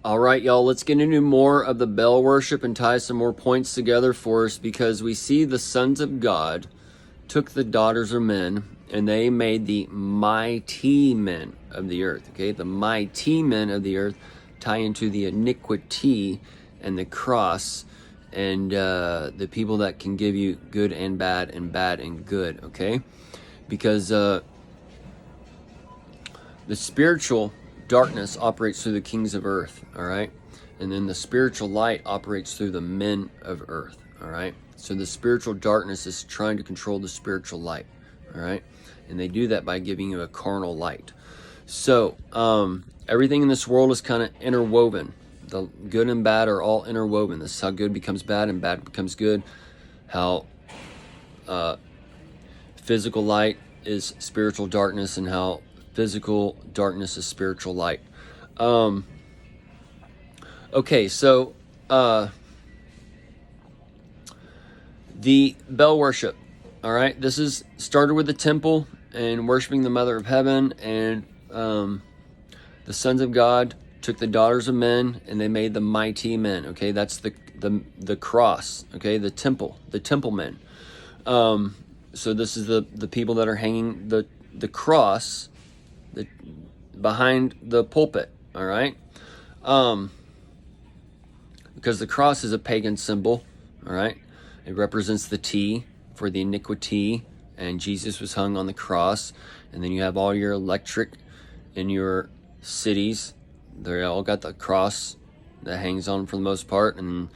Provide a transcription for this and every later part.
All right, y'all, let's get into more of the Baal worship and tie some more points together for us, because we see the sons of God took the daughters of men and they made the mighty men of the earth. Okay, the mighty men of the earth tie into the iniquity and the cross and the people that can give you good and bad and good. Okay, because the spiritual darkness operates through the kings of earth, all right? And then the spiritual light operates through the men of earth, all right? So the spiritual darkness is trying to control the spiritual light, all right? And they do that by giving you a carnal light. So everything in this world is kind of interwoven. The good and bad are all interwoven. This is how good becomes bad and bad becomes good. How physical light is spiritual darkness, and how physical darkness is spiritual light. Okay, so the Baal worship. All right, this is started with the temple and worshiping the Mother of Heaven, and the sons of God took the daughters of men and they made the mighty men. Okay, that's the cross. Okay, the temple men. So this is the people that are hanging the cross behind the pulpit, all right? Because the cross is a pagan symbol, all right? It represents the T for the iniquity, and Jesus was hung on the cross. And then you have all your electric in your cities. They all got the cross that hangs on for the most part, and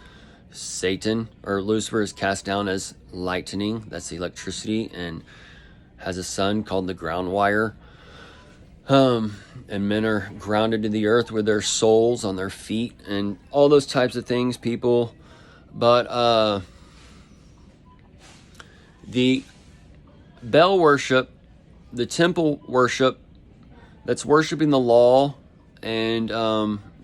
Satan, or Lucifer, is cast down as lightning. That's the electricity, and has a son called the ground wire. And men are grounded to the earth with their souls on their feet and all those types of things, people. But the Baal worship, the temple worship, that's worshiping the law and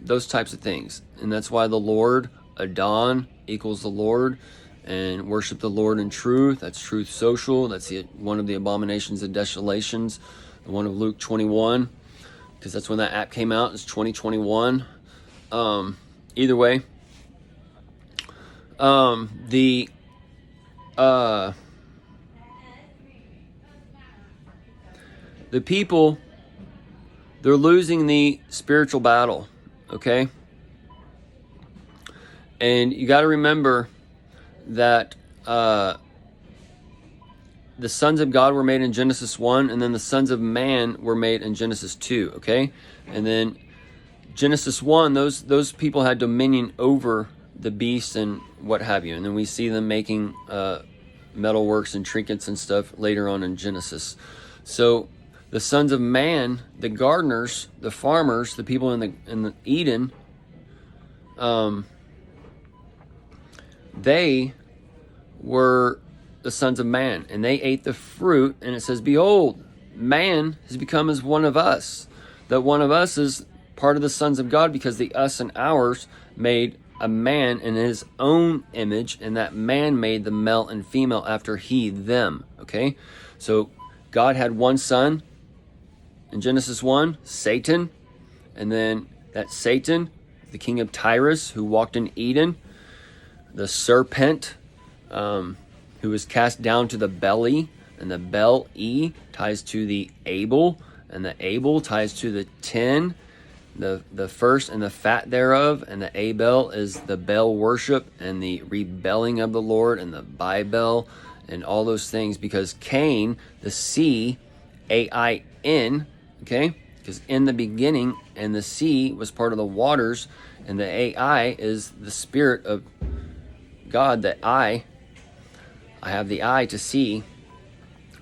those types of things. And that's why the Lord, Adon, equals the Lord, and worship the Lord in truth. That's truth social. That's one of the abominations and desolations. The one of Luke 21, because that's when that app came out. It's 2021. Either way, the people, they're losing the spiritual battle. Okay, and you got to remember that the sons of God were made in Genesis 1, and then the sons of man were made in Genesis 2, okay? And then Genesis 1, those people had dominion over the beasts and what have you. And then we see them making metalworks and trinkets and stuff later on in Genesis. So the sons of man, the gardeners, the farmers, the people in the Eden, they were the sons of man, and they ate the fruit, and it says, behold, man has become as one of us. That one of us is part of the sons of God, because the us and ours made a man in his own image, and that man made the male and female after he, them. Okay, so God had one son in Genesis 1, Satan, and then that Satan, the king of Tyrus, who walked in Eden, the serpent, who was cast down to the belly, and the belly ties to the Abel, and the Abel ties to the tin, the first and the fat thereof, and the Abel is the Baal worship and the rebelling of the Lord and the Bible and all those things, because Cain, the C, A-I-N, okay, because in the beginning, and the C was part of the waters, and the A-I is the spirit of God, that I have the eye to see,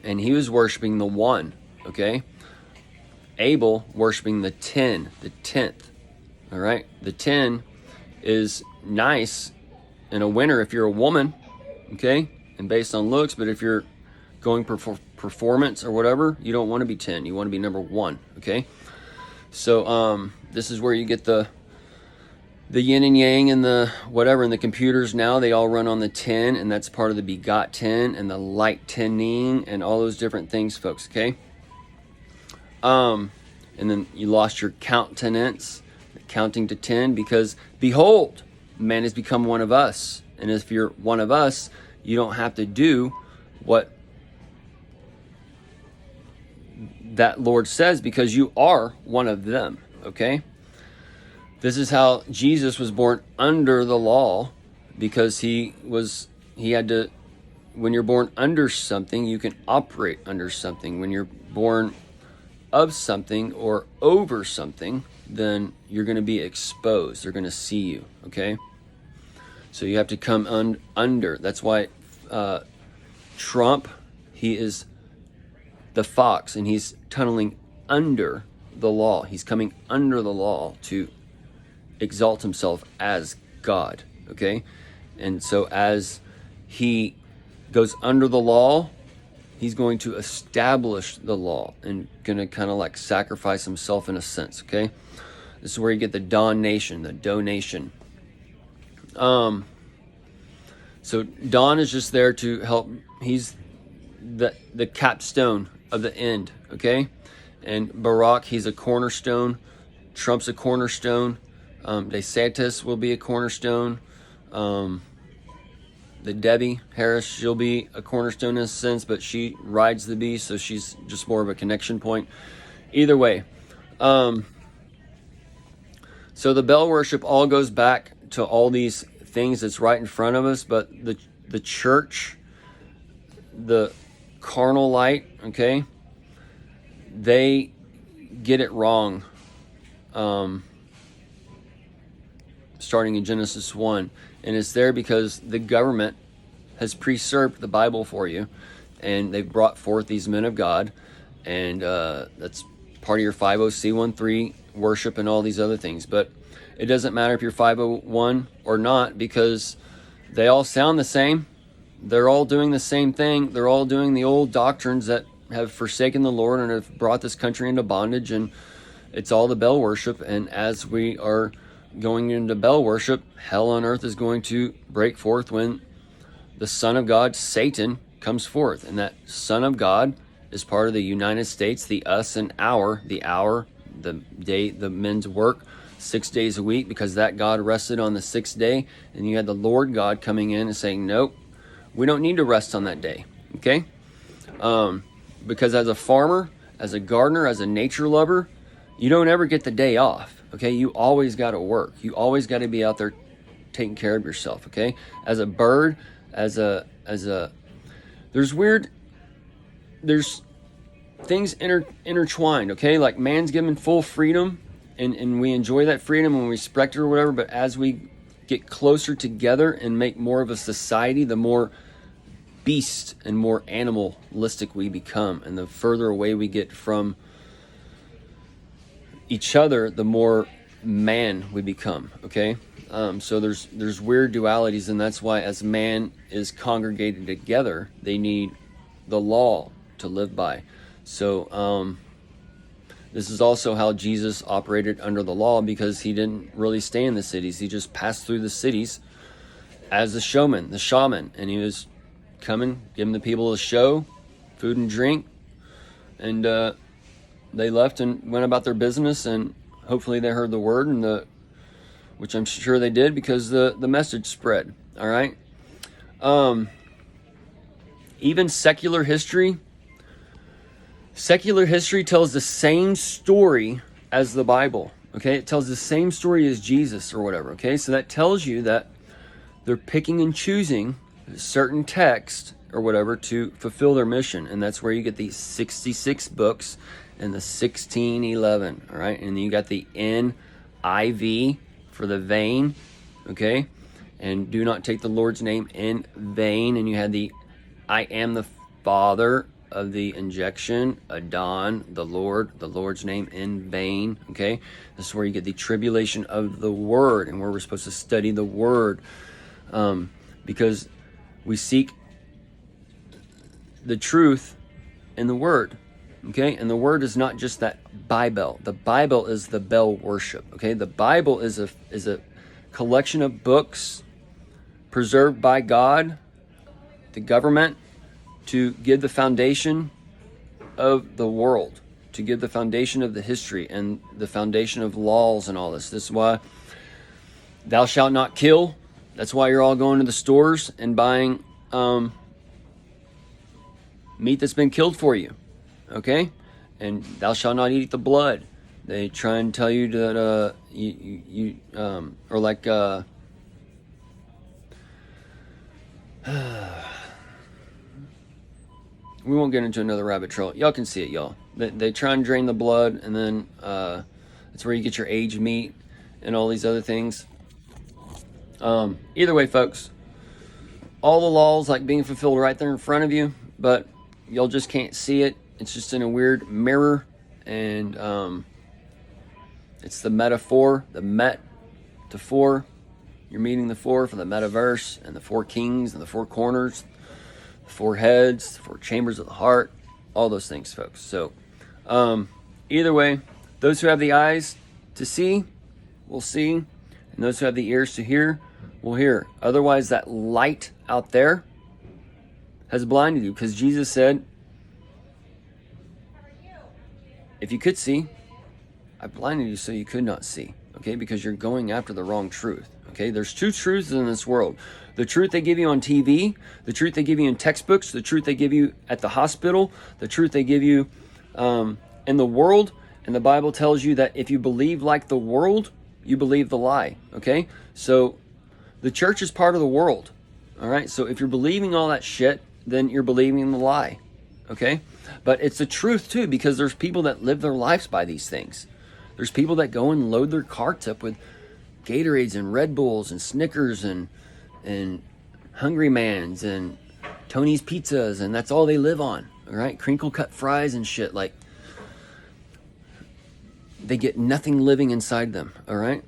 and he was worshiping the one, okay? Abel worshiping the 10, the 10th, all right? The 10 is nice in a winter if you're a woman, okay? And based on looks, but if you're going for performance or whatever, you don't want to be 10. You want to be number 1, okay? So this is where you get the yin and yang and the whatever, and the computers now, they all run on the 10, and that's part of the begot 10 and the light 10ing and all those different things, folks, okay? And then you lost your countenance. counting to 10, because behold, man has become one of us. And if you're one of us, you don't have to do what that Lord says, because you are one of them, okay? This is how Jesus was born under the law, because he had to, when you're born under something, you can operate under something. When you're born of something or over something, then you're going to be exposed. They're going to see you, okay? So you have to come under. That's why Trump, he is the fox, and he's tunneling under the law. He's coming under the law to exalt himself as God, okay? And so as he goes under the law, he's going to establish the law and going to kind of like sacrifice himself in a sense, okay? This is where you get the donation, the donation. So Don is just there to help. He's the capstone of the end, okay? And Barack, he's a cornerstone. Trump's a cornerstone. DeSantis will be a cornerstone. The Debbie Harris, she'll be a cornerstone in a sense, but she rides the beast, so she's just more of a connection point. Either way. So the Baal worship all goes back to all these things that's right in front of us, but the church, the carnal light, okay, they get it wrong. Starting in Genesis 1. And it's there because the government has preserved the Bible for you, and they've brought forth these men of God, and that's part of your 50C13 worship and all these other things. But it doesn't matter if you're 501 or not, because they all sound the same. They're all doing the same thing. They're all doing the old doctrines that have forsaken the Lord and have brought this country into bondage, and it's all the Baal worship. And as we are going into Baal worship, hell on earth is going to break forth when the Son of God, Satan, comes forth. And that Son of God is part of the United States, the us and our, the hour, the day, the men's work, 6 days a week, because that God rested on the sixth day. And you had the Lord God coming in and saying, nope, we don't need to rest on that day, okay? Because as a farmer, as a gardener, as a nature lover, you don't ever get the day off. Okay, you always got to work. You always got to be out there taking care of yourself. Okay, as a bird, there's things intertwined. Okay, like man's given full freedom, and we enjoy that freedom and we respect it or whatever. But as we get closer together and make more of a society, the more beast and more animalistic we become, and the further away we get from each other, the more man we become, okay? So there's weird dualities, and that's why as man is congregated together, they need the law to live by. So this is also how Jesus operated under the law, because he didn't really stay in the cities. He just passed through the cities as a showman, the shaman, and he was coming, giving the people a show, food and drink, and they left and went about their business, and hopefully they heard the word, and which I'm sure they did, because the message spread. All right. Even secular history tells the same story as the Bible. Okay, it tells the same story as Jesus or whatever. Okay, so that tells you that they're picking and choosing certain text or whatever to fulfill their mission, and that's where you get these 66 books and the 1611, all right? And then you got the NIV for the vain, okay? And do not take the Lord's name in vain. And you had the I am the Father of the injection, Adon, the Lord's name in vain, okay? This is where you get the tribulation of the Word, and where we're supposed to study the Word, because we seek the truth in the Word. Okay, and the Word is not just that Bible. The Bible is the Baal worship. Okay, the Bible is a collection of books preserved by God, the government, to give the foundation of the world. to give the foundation of the history and the foundation of laws and all this. This is why thou shalt not kill. That's why you're all going to the stores and buying meat that's been killed for you. Okay? And thou shalt not eat the blood. They try and tell you that or like we won't get into another rabbit trail. Y'all can see it, y'all. They try and drain the blood, and then that's where you get your aged meat and all these other things. Either way, folks, all the laws like being fulfilled right there in front of you, but y'all just can't see it. It's just in a weird mirror, and it's the metaphor, the met-to-four. You're meeting the four for the metaverse, and the four kings, and the four corners, the four heads, the four chambers of the heart, all those things, folks. So, either way, those who have the eyes to see will see, and those who have the ears to hear will hear. Otherwise, that light out there has blinded you, because Jesus said, if you could see, I blinded you so you could not see. Okay, because you're going after the wrong truth. Okay, there's two truths in this world: the truth they give you on TV, the truth they give you in textbooks, the truth they give you at the hospital, the truth they give you in the world. And the Bible tells you that if you believe like the world, you believe the lie. Okay, so the church is part of the world. All right, so if you're believing all that shit, then you're believing the lie. Okay, but it's the truth too, because there's people that live their lives by these things. There's people that go and load their carts up with Gatorades and Red Bulls and Snickers and Hungry Man's and Tony's Pizzas, and that's all they live on. All right, crinkle cut fries and shit. Like, they get nothing living inside them. All right.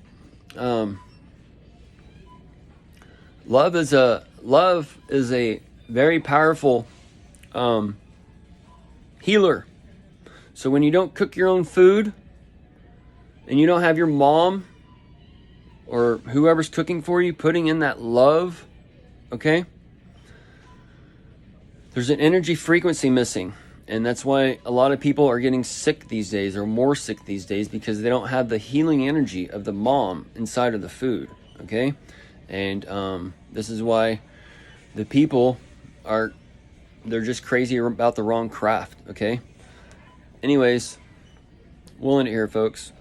Love is a very powerful healer. So when you don't cook your own food, and you don't have your mom or whoever's cooking for you putting in that love, okay, there's an energy frequency missing. And that's why a lot of people are getting sick these days, or more sick these days, because they don't have the healing energy of the mom inside of the food, okay? And this is why the people they're just crazy about the wrong craft, okay? Anyways, we'll end it here, folks.